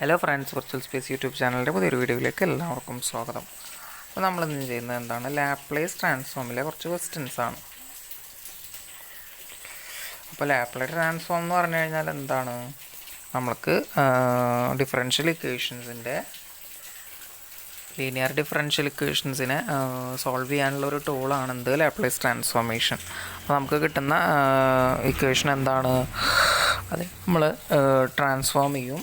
Hello friends, virtual space YouTube ചാനലിൻ്റെ പുതിയൊരു വീഡിയോയിലേക്ക് എല്ലാവർക്കും സ്വാഗതം. അപ്പോൾ നമ്മളിന്ന് ചെയ്യുന്നത് എന്താണ്, ലാപ്ലേസ് ട്രാൻസ്ഫോമിലെ കുറച്ച് ക്വസ്റ്റ്യൻസ് ആണ്. അപ്പോൾ ലാപ്ലേസ് ട്രാൻസ്ഫോം എന്ന് പറഞ്ഞു കഴിഞ്ഞാൽ എന്താണ്, നമ്മൾക്ക് ഡിഫറൻഷ്യൽ ഇക്വേഷൻസിൻ്റെ ലീനിയർ ഡിഫറൻഷ്യൽ ഇക്വേഷൻസിനെ സോൾവ് ചെയ്യാനുള്ള ഒരു ടൂളാണ് എന്ത് ലാപ്ലേസ് ട്രാൻസ്ഫോർമേഷൻ. അപ്പോൾ നമുക്ക് കിട്ടുന്ന ഇക്വേഷൻ എന്താണ്, അത് നമ്മൾ ട്രാൻസ്ഫോം ചെയ്യും.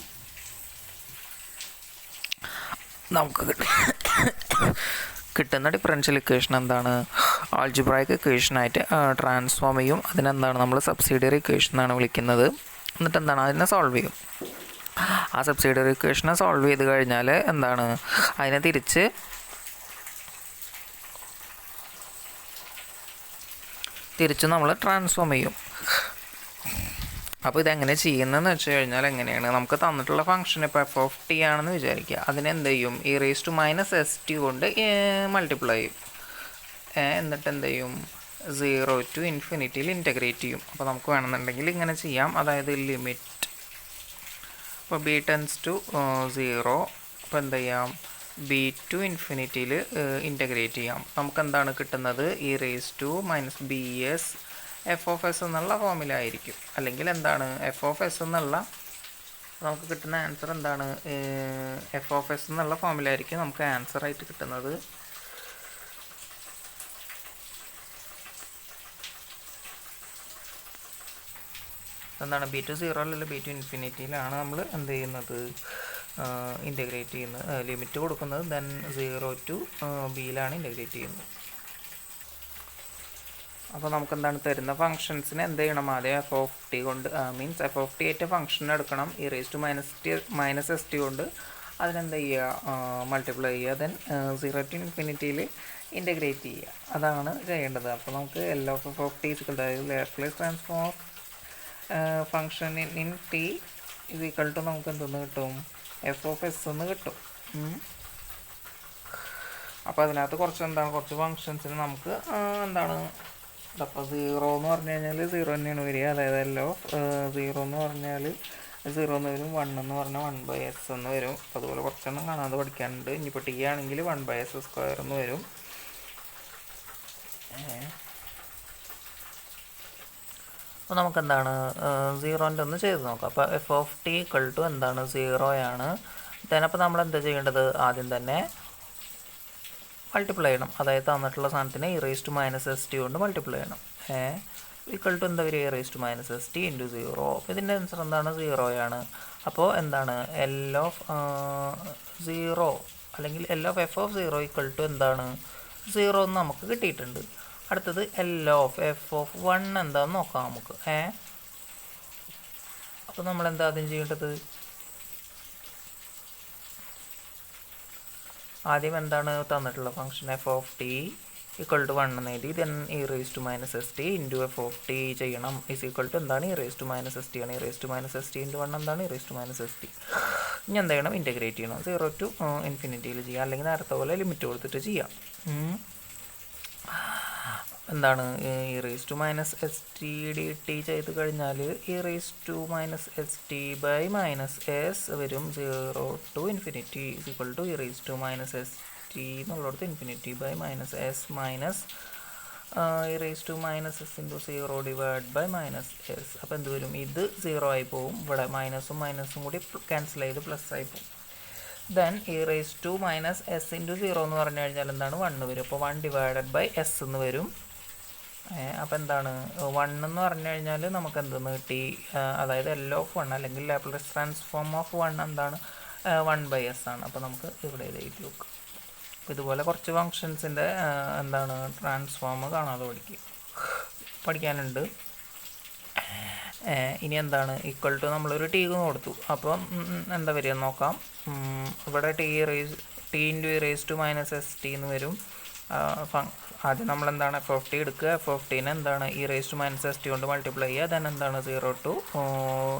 നമുക്ക് കിട്ടുന്ന ഡിഫറൻഷ്യൽ ഇക്വേഷൻ എന്താണ്, ആൾജിബ്രായിക് ഇക്വേഷനായിട്ട് ട്രാൻസ്ഫോം ചെയ്യും. അതിനെന്താണ് നമ്മൾ സബ്സിഡിയറി ഇക്വേഷൻ എന്നാണ് വിളിക്കുന്നത്. എന്നിട്ട് എന്താണ് അതിനെ സോൾവ് ചെയ്യും. ആ സബ്സിഡിയറി ഇക്വേഷനെ സോൾവ് ചെയ്ത് കഴിഞ്ഞാൽ എന്താണ്, അതിനെ തിരിച്ച് നമ്മൾ ട്രാൻസ്ഫോം ചെയ്യും. അപ്പോൾ ഇതെങ്ങനെ ചെയ്യുന്നതെന്ന് വെച്ച് കഴിഞ്ഞാൽ എങ്ങനെയാണ്, നമുക്ക് തന്നിട്ടുള്ള ഫംഗ്ഷൻ ഇപ്പോൾ f(t) ആണെന്ന് വിചാരിക്കുക. അതിനെന്ത് ചെയ്യും, e−st കൊണ്ട് മൾട്ടിപ്ലൈ ചെയ്യും. എന്നിട്ട് എന്ത് ചെയ്യും, 0 to ഇൻഫിനിറ്റിയിൽ ഇൻറ്റഗ്രേറ്റ് ചെയ്യും. അപ്പോൾ നമുക്ക് വേണമെന്നുണ്ടെങ്കിൽ ഇങ്ങനെ ചെയ്യാം, അതായത് ലിമിറ്റ് ഇപ്പോൾ b ടെൻസ് ടു 0, അപ്പോൾ എന്ത് ചെയ്യാം, b to ഇൻഫിനിറ്റിയിൽ ഇൻറ്റഗ്രേറ്റ് ചെയ്യാം. നമുക്ക് എന്താണ് കിട്ടുന്നത്, e−bs f(s) എന്നുള്ള ഫോമിലായിരിക്കും. അല്ലെങ്കിൽ എന്താണ് f(s) എന്നുള്ള നമുക്ക് കിട്ടുന്ന ആൻസർ എന്താണ്, f(s) എന്നുള്ള ഫോമിലായിരിക്കും നമുക്ക് ആൻസറായിട്ട് കിട്ടുന്നത്. എന്താണ് b to 0 അല്ലെങ്കിൽ b to ഇൻഫിനിറ്റിയിലാണ് നമ്മൾ എന്ത് ചെയ്യുന്നത്, ഇൻറ്റഗ്രേറ്റ് ചെയ്യുന്നത്, ലിമിറ്റ് കൊടുക്കുന്നത്. ദെൻ 0 to bയിലാണ് ഇൻറ്റഗ്രേറ്റ് ചെയ്യുന്നത്. അപ്പോൾ നമുക്ക് എന്താണ് തരുന്ന ഫംഗ്ഷൻസിന് എന്ത് ചെയ്യണം, ആദ്യം f(t) കൊണ്ട് മീൻസ് f(t) ആയിട്ട് ഫംഗ്ഷൻ എടുക്കണം. e−st കൊണ്ട് അതിനെന്ത് ചെയ്യുക, മൾട്ടിപ്ലൈ ചെയ്യുക. ദെൻ 0 to ഇൻഫിനിറ്റിയിൽ ഇൻറ്റഗ്രേറ്റ് ചെയ്യുക. അതാണ് ചെയ്യേണ്ടത്. അപ്പോൾ നമുക്ക് L(f(t) അതായത് Laplace transform of function in t = നമുക്ക് എന്തെന്ന് കിട്ടും, f(s) എന്ന് കിട്ടും. അപ്പോൾ അതിനകത്ത് കുറച്ച് ഫംഗ്ഷൻസിന് നമുക്ക് എന്താണ്, അപ്പോൾ 0 എന്ന് പറഞ്ഞു കഴിഞ്ഞാൽ 0 തന്നെയാണ് വരിക. അതായത് L(0) എന്ന് പറഞ്ഞാൽ 0 എന്ന് വരും, 1 എന്ന് പറഞ്ഞാൽ 1/s എന്ന് വരും. അതുപോലെ കുറച്ചെണ്ണം കാണാതെ പഠിക്കാനുണ്ട്. ഇനിയിപ്പോൾ t ആണെങ്കിൽ 1/s² എന്ന് വരും. അപ്പോൾ നമുക്കെന്താണ് 0ൻ്റെ ഒന്ന് ചെയ്ത് നോക്കാം. അപ്പോൾ f(t) = എന്താണ്, 0 ആണ്. അപ്പോൾ നമ്മൾ എന്താ ചെയ്യേണ്ടത്, ആദ്യം തന്നെ മൾട്ടിപ്ലൈ ചെയ്യണം. അതായത് തന്നിട്ടുള്ള സാധനത്തിന് e−st കൊണ്ട് മൾട്ടിപ്ലൈ ചെയ്യണം. എന്താ വരിക, e−st × 0. അപ്പോൾ ഇതിൻ്റെ ആൻസർ എന്താണ്, 0 ആണ്. അപ്പോൾ എന്താണ് L(0) അല്ലെങ്കിൽ L(f(0) എന്താണ്, 0 എന്ന് നമുക്ക് കിട്ടിയിട്ടുണ്ട്. അടുത്തത് L(f(1) എന്താണെന്ന് നോക്കാം നമുക്ക്. അപ്പോൾ നമ്മൾ എന്താ ആദ്യം ചെയ്യേണ്ടത്, ആദ്യം എന്താണ് തന്നിട്ടുള്ള ഫംഗ്ഷൻ f(t) = 1 എന്ന് എഴുതി. ദെൻ e−st × f(t) ചെയ്യണം. എന്താണ്, e−st ആണ്. e−st × 1 എന്താണ്, e−st. ഇനി എന്ത് ചെയ്യണം, ഇൻറ്റഗ്രേറ്റ് ചെയ്യണം. 0 to ഇൻഫിനിറ്റിയിൽ ചെയ്യാം, അല്ലെങ്കിൽ നേരത്തെ പോലെ ലിമിറ്റ് കൊടുത്തിട്ട് ചെയ്യാം. എന്താണ് e−st dt ചെയ്ത് കഴിഞ്ഞാൽ e−st/−s വരും. 0 to ഇൻഫിനിറ്റി e−st എന്നുള്ളിടത്ത് ഇൻഫിനിറ്റി/−s മൈനസ് e−s × 0/−s. അപ്പോൾ എന്ത് വരും, ഇത് 0 ആയി പോവും. ഇവിടെ മൈനസും കൂടി ക്യാൻസൽ ചെയ്ത് പ്ലസ് ആയി പോവും. ദെൻ e−s × 0 എന്ന് പറഞ്ഞു കഴിഞ്ഞാൽ എന്താണ്, 1 വരും. അപ്പോൾ 1/s എന്ന് വരും. അപ്പോൾ എന്താണ് 1 എന്ന് പറഞ്ഞു കഴിഞ്ഞാൽ നമുക്ക് എന്തെന്ന് കിട്ടി, അതായത് L(1) അല്ലെങ്കിൽ ലാപ്ലേസ് ട്രാൻസ്ഫോം ഓഫ് 1 എന്താണ്, 1/s ആണ്. അപ്പോൾ നമുക്ക് ഇവിടെ എഴുതി വെക്കും. അപ്പോൾ ഇതുപോലെ കുറച്ച് ഫങ്ഷൻസിൻ്റെ എന്താണ് ട്രാൻസ്ഫോം കാണാതെ പഠിക്കാനുണ്ട്. ഇനി എന്താണ് നമ്മളൊരു t കൊടുത്തു. അപ്പം എന്താ വരിക നോക്കാം. ഇവിടെ t × e−st എന്ന് വരും. ആദ്യം നമ്മളെന്താണ് f(t) എടുക്കുക. f(t)നെ എന്താണ് e−st കൊണ്ട് മൾട്ടിപ്ലൈ ചെയ്യുക. ദെൻ എന്താണ് 0 to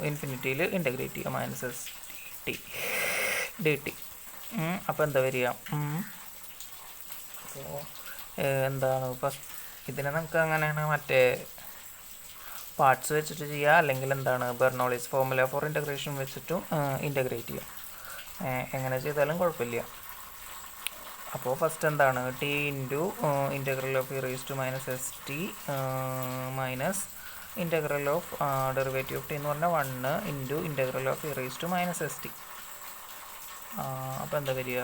ഇൻഫിനിറ്റിയിൽ ഇൻറ്റഗ്രേറ്റ് ചെയ്യുക, -st dt. അപ്പോൾ എന്താ വരിക, അപ്പോൾ എന്താണ് ഫസ്റ്റ് ഇതിനെ നമുക്ക് അങ്ങനെയാണ് മറ്റേ പാർട്സ് വെച്ചിട്ട് ചെയ്യുക, അല്ലെങ്കിൽ എന്താണ് ബെർണോളിസ് ഫോർമുല ഫോർ ഇൻറ്റഗ്രേഷൻ വെച്ചിട്ടും ഇൻറ്റഗ്രേറ്റ് ചെയ്യാം. എങ്ങനെ ചെയ്താലും കുഴപ്പമില്ല. അപ്പോൾ ഫസ്റ്റ് എന്താണ് t into integral of e raise to minus s t minus integral of derivative of t എന്ന് പറഞ്ഞാൽ 1 into integral of e raise to minus s t. അപ്പോൾ എന്താ വരിക?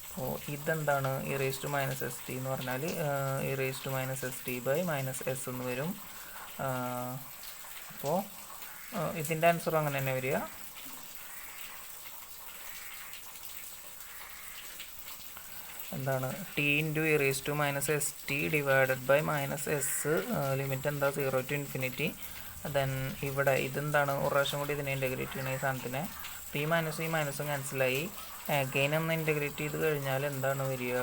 അപ്പോൾ ഇതെന്താണ് e raise to minus s t എന്ന് പറഞ്ഞാൽ e raise to minus s t by minus s എന്ന് വരും. അപ്പോൾ ഇതിൻ്റെ ആൻസർ അങ്ങനെ തന്നെ വരിക. എന്താണ് t into e raise to minus s t divided by minus s, limit എന്താ 0 ടു ഇൻഫിനിറ്റി. ദെൻ ഇവിടെ ഇതെന്താണ് ഒരു പ്രാവശ്യം കൂടി ഇതിനെ ഇൻ്റഗ്രേറ്റ് ചെയ്യണ ഈ സാധനത്തിനെ. അപ്പോൾ ഈ മൈനസും ക്യാൻസലായി. അഗെയിൻ ഒന്ന് ഇൻ്റഗ്രേറ്റ് ചെയ്ത് കഴിഞ്ഞാൽ എന്താണ് വരിക?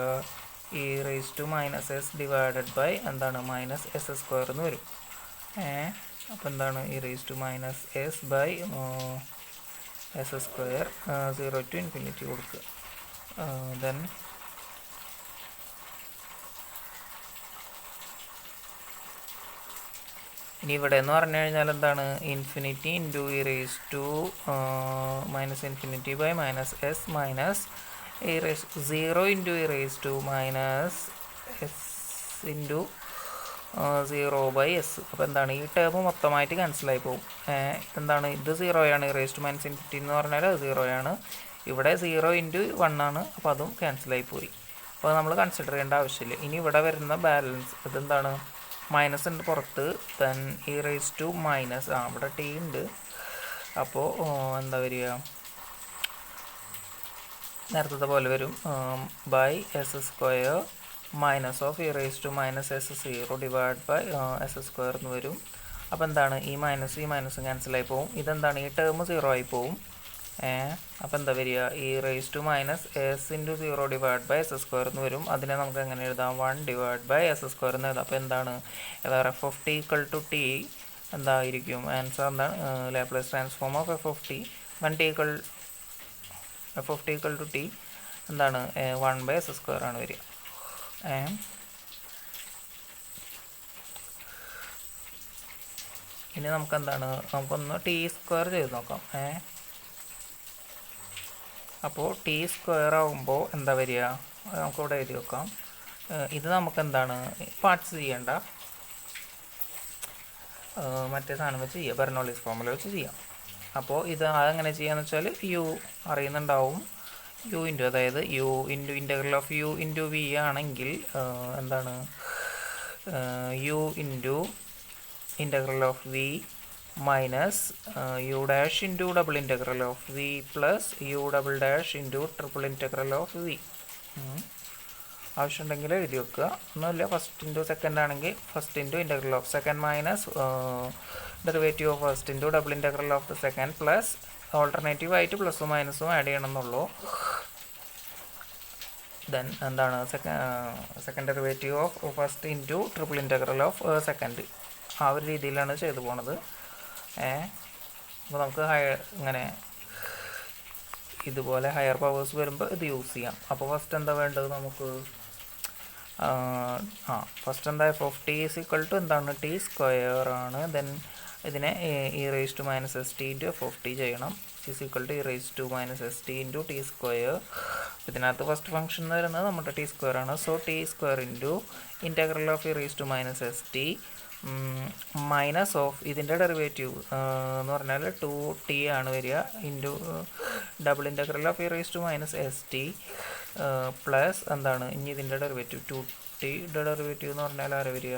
E raise to minus s divided by എന്താണ് മൈനസ് എസ് സ്ക്വയർ എന്ന് വരും. അപ്പോൾ എന്താണ് e raise to minus s by s square 0 to infinity കൊടുക്കുക. ദെൻ ഇനി ഇവിടെ എന്ന് പറഞ്ഞു കഴിഞ്ഞാൽ എന്താണ് infinity into e raise to minus infinity by minus s minus e raise 0 into e raise to minus s into 0 by s. അപ്പോൾ എന്താണ് ഈ ടേം മൊത്തമായിട്ട് ക്യാൻസലായി പോകും. എന്താണ് ഇത് 0 ആണ്. E raise to minus infinity എന്ന് പറഞ്ഞാൽ അത് 0 ആണ്. ഇവിടെ 0 ഇൻറ്റു 1 ആണ്. അപ്പോൾ അതും ക്യാൻസലായി പോയി. അപ്പോൾ നമ്മൾ കൺസിഡർ ചെയ്യേണ്ട ആവശ്യമില്ല. ഇനി ഇവിടെ വരുന്ന ബാലൻസ് ഇതെന്താണ് മൈനസ് ഉണ്ട് പുറത്ത്. Then e raise to minus ഇവിടെ ടി ഉണ്ട്. അപ്പോൾ എന്താ വരിക? നേരത്തെ പോലെ വരും by s square minus of e raise to minus s 0 divide by s square എന്ന് വരും. അപ്പോൾ എന്താണ് ഈ മൈനസും ക്യാൻസലായി പോവും. ഇതെന്താണ് ഈ ടേം 0 ആയി പോവും. അപ്പോൾ എന്താ വരിക? E raise to minus s into 0 divide by s square എന്ന് വരും. അതിനെ നമുക്ക് എങ്ങനെ എഴുതാം? 1 ഡിവൈഡ് ബൈ എസ് സ്ക്വയർ എന്ന് എഴുതാം. അപ്പോൾ എന്താണ് f of t equal to t എന്തായിരിക്കും? ആൻസർ എന്താണ്? Laplace transform of f of t one t equal f of t equal to t എന്താണ് 1 ബൈ എസ് സ്ക്വയർ ആണ് വരിക. ഇനി നമുക്കെന്താണ് നമുക്കൊന്ന് ടി സ്ക്വയർ ചെയ്ത് നോക്കാം. അപ്പോൾ ടി സ്ക്വയർ ആകുമ്പോൾ എന്താ വരിക? നമുക്കിവിടെ എഴുതി വെക്കാം. ഇത് നമുക്കെന്താണ് പാർട്സ് ചെയ്യേണ്ട, മറ്റേ സാധനം വെച്ച് ചെയ്യാം, ബെർണോളിസ് ഫോർമുല വെച്ച് ചെയ്യാം. അപ്പോൾ ഇത് അതെങ്ങനെ ചെയ്യാന്ന് വെച്ചാൽ യു അറിയുന്നുണ്ടാവും. യു ഇൻറ്റു അതായത് u into integral of u into v ആണെങ്കിൽ എന്താണ് u into integral of v minus u dash into double integral of v plus u double dash into triple integral of v. ആവശ്യമുണ്ടെങ്കിൽ എഴുതി വെക്കുക. ഒന്നുമില്ല, first into second ആണെങ്കിൽ first into integral of second minus derivative of first into double integral of the second plus alternative ആയിട്ട് പ്ലസും മൈനസും add ചെയ്യണമെന്നുള്ളൂ. Then എന്താണ് second derivative of first into triple integral of second. ആ ഒരു രീതിയിലാണ് ചെയ്തു പോണത്. അപ്പോൾ നമുക്ക് ഇങ്ങനെ ഇതുപോലെ ഹയർ പവേഴ്സ് വരുമ്പോൾ ഇത് യൂസ് ചെയ്യാം. അപ്പോൾ ഫസ്റ്റ് എന്താ വേണ്ടത് നമുക്ക്? ഫസ്റ്റ് എന്താ f of t is equal to എന്താണ് ടി സ്ക്വയർ ആണ്. ദെൻ ഇതിനെ e raise to minus s t into f of t ചെയ്യണം. Is equal to e raise to minus s t into t square. ഇതിനകത്ത് first function എന്ന് പറയുന്നത് നമ്മുടെ t square ആണ്. So t square into integral of e raise to minus s t minus of ഇതിൻ്റെ derivative എന്ന് പറഞ്ഞാൽ 2t ആണ് വരിക into double integral of e raise to minus s t plus എന്താണ് ഇനി ഇതിൻ്റെ ഡെറിവേറ്റീവ് 2t ഡെറിവേറ്റീവ് എന്ന് പറഞ്ഞാൽ ആരെ വരിക?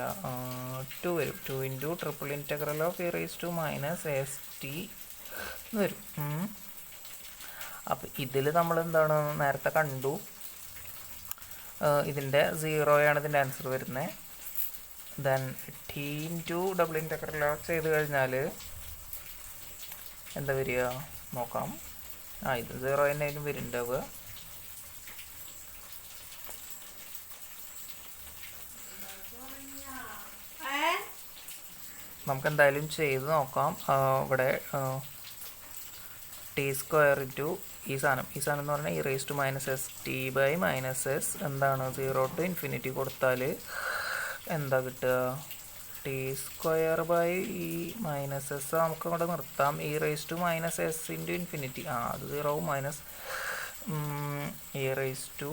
2 വരും. 2 into triple integral of e raise to minus s t എന്ന് വരും. അപ്പോൾ ഇതിൽ നമ്മൾ എന്താണ് നേരത്തെ കണ്ടു, ഇതിൻ്റെ 0 ആണ് ഇതിൻ്റെ ആൻസർ വരുന്നത്. Then T into double integral ചെയ്ത് കഴിഞ്ഞാൽ എന്താ വരിക നോക്കാം. ഇത് 0 തന്നെയായാലും വരുന്നുണ്ടാവുക. നമുക്കെന്തായാലും ചെയ്ത് നോക്കാം. ഇവിടെ ടി സ്ക്വയർ ഇൻറ്റു ഈ സാധനം എന്ന് പറഞ്ഞാൽ e raise to minus s t by minus s എന്താണ് 0 ടു ഇൻഫിനിറ്റി കൊടുത്താൽ എന്താ കിട്ടുക? ടി സ്ക്വയർ ബൈ ഈ മൈനസ് എസ് നമുക്ക് ഇവിടെ നിർത്താം. E raise to minus s into infinity. അത് 0 minus e raise to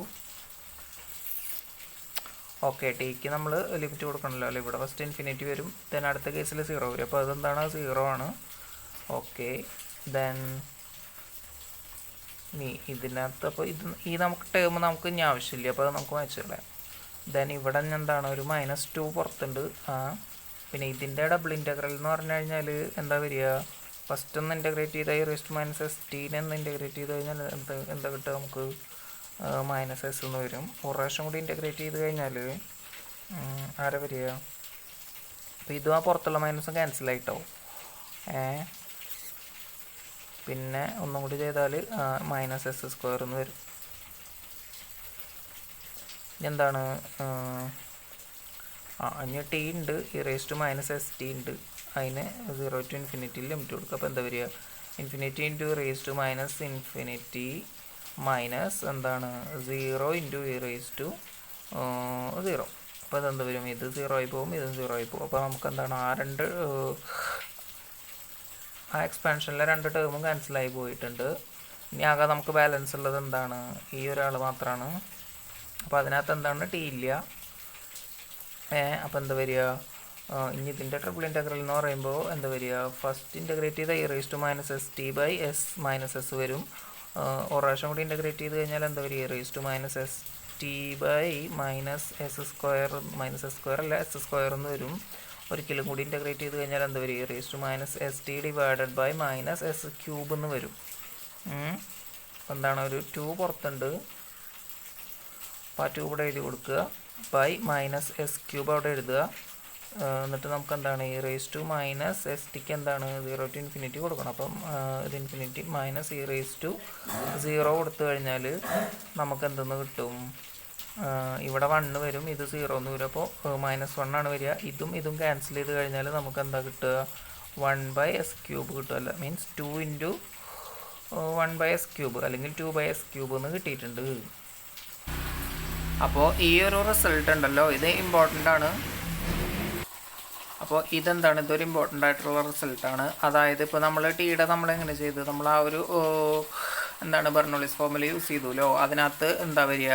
okay ടിക്ക് നമ്മൾ ലിമിറ്റ് കൊടുക്കണമല്ലോ അല്ലേ. ഇവിടെ ഫസ്റ്റ് ഇൻഫിനിറ്റി വരും, ദെൻ അടുത്ത കേസിൽ 0 വരും. അപ്പോൾ അതെന്താണ് 0 ആണ്. ഓക്കെ ദെൻ ഇതിനകത്ത് അപ്പോൾ ഈ നമുക്ക് ടേം നമുക്ക് ഇനി ആവശ്യമില്ല, അപ്പോൾ അത് നമുക്ക് മാറ്റിക്കളയാം. ദെൻ ഇവിടെ എന്താണ് ഒരു -2 പുറത്തുണ്ട്. പിന്നെ ഇതിൻ്റെ ഡബിൾ ഇൻ്റഗ്രൽ എന്ന് പറഞ്ഞു കഴിഞ്ഞാൽ എന്താ വരിക, ഫസ്റ്റ് ഒന്ന് ഇൻ്റഗ്രേറ്റ് ചെയ്താൽ e raise to minus s ടീനെ ഒന്ന് ഇൻ്റഗ്രേറ്റ് ചെയ്ത് കഴിഞ്ഞാൽ എന്താ കിട്ടുക നമുക്ക് മൈനസ് എസ് എന്ന് വരും. ഒരു പ്രാവശ്യം കൂടി ഇൻ്റഗ്രേറ്റ് ചെയ്ത് കഴിഞ്ഞാൽ ആരെ വരിക, അപ്പോൾ ഇതും ആ പുറത്തുള്ള മൈനസും ക്യാൻസലായിട്ടാവും. പിന്നെ ഒന്നും കൂടി ചെയ്താൽ മൈനസ് എസ് സ്ക്വയർ എന്ന് വരും. എന്താണ് ഇനി ടി ഉണ്ട്, e raise to minus s t ഉണ്ട്, അതിന് 0 ടു ഇൻഫിനിറ്റിയിൽ ലിമിറ്റ് കൊടുക്കുക. അപ്പോൾ എന്താ വരിക, infinity into raise to minus infinity minus എന്താണ് 0 ഇൻറ്റു ഇ റേസ് ടു 0. അപ്പോൾ അതെന്ത് വരും, ഇത് 0 ആയി പോകും, ഇതും 0 ആയി പോകും. അപ്പോൾ നമുക്ക് എന്താണ് ആ എക്സ്പാൻഷനിലെ 2 ടേമും ക്യാൻസലായി പോയിട്ടുണ്ട്. ഇനി ആകെ നമുക്ക് ബാലൻസ് ഉള്ളത് എന്താണ്, ഈ ഒരാൾ മാത്രമാണ്. അപ്പോൾ അതിനകത്ത് എന്താണ് ടി ഇല്ല. അപ്പോൾ എന്താ വരിക, ഇനി ഇതിൻ്റെ ട്രിപ്പിൾ ഇൻ്റഗ്രൽ എന്ന് പറയുമ്പോൾ എന്താ വരിക, ഫസ്റ്റ് ഇൻ്റഗ്രേറ്റ് ചെയ്ത e raise to minus s t by s minus s വരും. ഒരു പ്രാവശ്യം കൂടി ഇൻ്റഗ്രേറ്റ് ചെയ്ത് കഴിഞ്ഞാൽ എന്താ വരിക, e raise to minus s t by minus s square, minus s square അല്ല എസ് സ്ക്വയർ എന്ന് വരും. ഒരിക്കലും കൂടി ഇൻ്റഗ്രേറ്റ് ചെയ്ത് കഴിഞ്ഞാൽ എന്താ വരിക, e raise to minus s t divided by minus s cube എന്ന് വരും. എന്താണ് ഒരു 2 പുറത്തുണ്ട്, അപ്പോൾ ആ 2 ഇവിടെ എഴുതി കൊടുക്കുക, ബൈ മൈനസ് എസ് ക്യൂബ് അവിടെ എഴുതുക. എന്നിട്ട് നമുക്ക് എന്താണ് e raise to minus s ടിക്ക് എന്താണ് 0 ടു ഇൻഫിനിറ്റി കൊടുക്കണം. അപ്പം ഇത് infinity minus e raise to 0 കൊടുത്തു കഴിഞ്ഞാൽ നമുക്ക് എന്തെന്ന് കിട്ടും, ഇവിടെ 1 വരും, ഇത് 0 എന്ന് വരും. അപ്പോൾ -1 ആണ് വരിക. ഇതും ക്യാൻസൽ ചെയ്ത് കഴിഞ്ഞാൽ നമുക്ക് എന്താ കിട്ടുക, 1 ബൈ എസ് ക്യൂബ് കിട്ടുമല്ല, means 2 into 1 by s cube അല്ലെങ്കിൽ 2 ബൈ എസ് ക്യൂബ് എന്ന് കിട്ടിയിട്ടുണ്ട്. അപ്പോൾ ഈ ഒരു റിസൾട്ട് ഉണ്ടല്ലോ, ഇത് ഇമ്പോർട്ടൻ്റ് ആണ്. അപ്പോൾ ഇതെന്താണ്, ഇതൊരു ഇമ്പോർട്ടൻ്റ് ആയിട്ടുള്ള റിസൾട്ടാണ്. അതായത് ഇപ്പോൾ നമ്മൾ ടീയുടെ നമ്മളെങ്ങനെ ചെയ്ത് നമ്മൾ ആ ഒരു എന്താണ് ബെർണോളിസ് ഫോർമുല യൂസ് ചെയ്തുല്ലോ, അതിനകത്ത് എന്താ വരിക,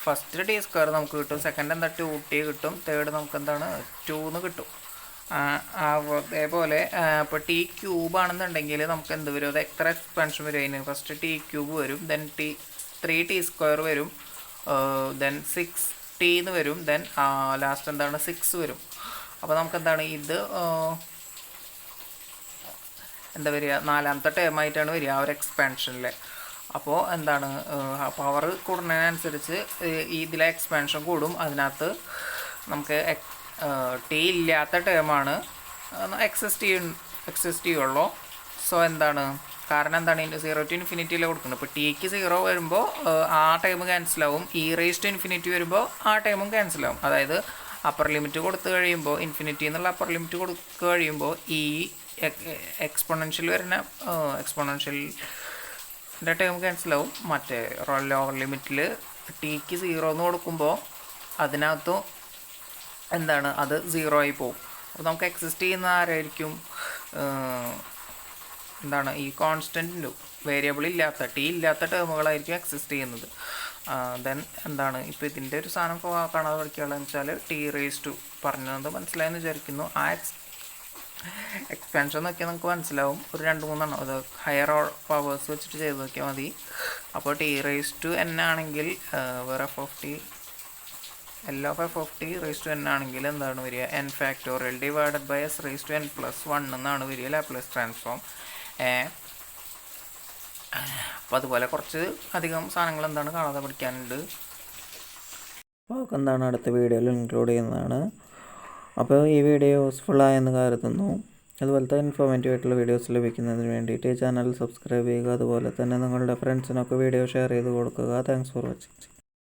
ഫസ്റ്റ് ടി സ്ക്വയർ നമുക്ക് കിട്ടും, സെക്കൻഡ് എന്താ 2t കിട്ടും, തേർഡ് നമുക്ക് എന്താണ് 2 എന്ന് കിട്ടും. അതേപോലെ ഇപ്പോൾ ടി ക്യൂബ് ആണെന്നുണ്ടെങ്കിൽ നമുക്ക് എന്ത് വരും, അത് എത്ര എക്സ്പാൻഷൻ വരും, അതിന് ഫസ്റ്റ് ടി ക്യൂബ് വരും, ദെൻ 3t സ്ക്വയർ വരും, ദെൻ 6t എന്ന് വരും, ദെൻ ലാസ്റ്റ് എന്താണ് 6 വരും. അപ്പോൾ നമുക്ക് എന്താണ് ഇത് എന്താ വരിക, 4ാമത്തെ ടേമായിട്ടാണ് വരിക ആ ഒരു എക്സ്പാൻഷനിൽ. അപ്പോൾ എന്താണ് പവർ കൂടുന്നതിനനുസരിച്ച് ഇതിലെ എക്സ്പാൻഷൻ കൂടും. അതിനകത്ത് നമുക്ക് ടി ഇല്ലാത്ത ടേമാണ് എക്സിസ്റ്റ് ചെയ്യുള്ളൂ. സോ എന്താണ് കാരണം എന്താണ് 0 ടു ഇൻഫിനിറ്റിയിൽ കൊടുക്കുന്നത്. ഇപ്പോൾ ടിക്ക് 0 വരുമ്പോൾ ആ ടൈം ക്യാൻസലാവും, ഇ റേസ് ടു ഇൻഫിനിറ്റി വരുമ്പോൾ ആ ടൈമും ക്യാൻസലാവും. അതായത് അപ്പർ ലിമിറ്റ് കൊടുത്തു കഴിയുമ്പോൾ, ഇൻഫിനിറ്റി എന്നുള്ള അപ്പർ ലിമിറ്റ് കൊടുത്തു കഴിയുമ്പോൾ ഈ എക്സ്പോണൻഷ്യൽ വരുന്ന എക്സ്പോണൻഷ്യലിൻ്റെ ടൈം ക്യാൻസലാവും. മറ്റേ ലോവർ ലിമിറ്റിൽ ടിക്ക് 0 എന്ന് കൊടുക്കുമ്പോൾ അതിനകത്തും എന്താണ് അത് 0 ആയി പോകും. അപ്പോൾ നമുക്ക് എക്സിസ്റ്റ് ചെയ്യുന്ന ആരായിരിക്കും, എന്താണ് ഈ കോൺസ്റ്റൻറ്റ് വേരിയബിൾ ഇല്ലാത്ത ടി ഇല്ലാത്ത ടേമുകളായിരിക്കും എക്സിസ്റ്റ് ചെയ്യുന്നത്. ദെൻ എന്താണ് ഇപ്പോൾ ഇതിൻ്റെ ഒരു സാധനം കാണാതെ പഠിക്കുകയാണെന്ന് വെച്ചാൽ ടി റേസ് ടു പറഞ്ഞത് മനസ്സിലായെന്ന് വിചാരിക്കുന്നു. ആ എക്സ്പാൻഷൻ നോക്കിയാൽ നമുക്ക് മനസ്സിലാവും. ഒരു 2-3 അത് ഹയർ പവേഴ്സ് വെച്ചിട്ട് ചെയ്ത് നോക്കിയാൽ മതി. അപ്പോൾ ടി റേസ് ടു n ആണെങ്കിൽ വേറെ f of t raise to n ആണെങ്കിൽ എന്താണ് വരിക, n factorial divided by s raise to n plus 1 എന്നാണ് വരിക ലാപ്ലേസ് ട്രാൻസ്ഫോം. അപ്പോൾ അതുപോലെ കുറച്ച് അധികം സാധനങ്ങൾ എന്താണ് കാണാതെ പഠിക്കാനുണ്ട്. അപ്പോൾ എന്താണ് അടുത്ത വീഡിയോയിൽ ഇൻക്ലൂഡ് ചെയ്യുന്നതാണ്. അപ്പോൾ ഈ വീഡിയോ യൂസ്ഫുള്ളായെന്ന് കരുതുന്നു. അതുപോലത്തെ ഇൻഫോർമേറ്റീവ് ആയിട്ടുള്ള വീഡിയോസ് ലഭിക്കുന്നതിന് വേണ്ടിയിട്ട് ഈ ചാനൽ സബ്സ്ക്രൈബ് ചെയ്യുക. അതുപോലെ തന്നെ നിങ്ങളുടെ ഫ്രണ്ട്സിനൊക്കെ വീഡിയോ ഷെയർ ചെയ്ത് കൊടുക്കുക. Thanks for watching.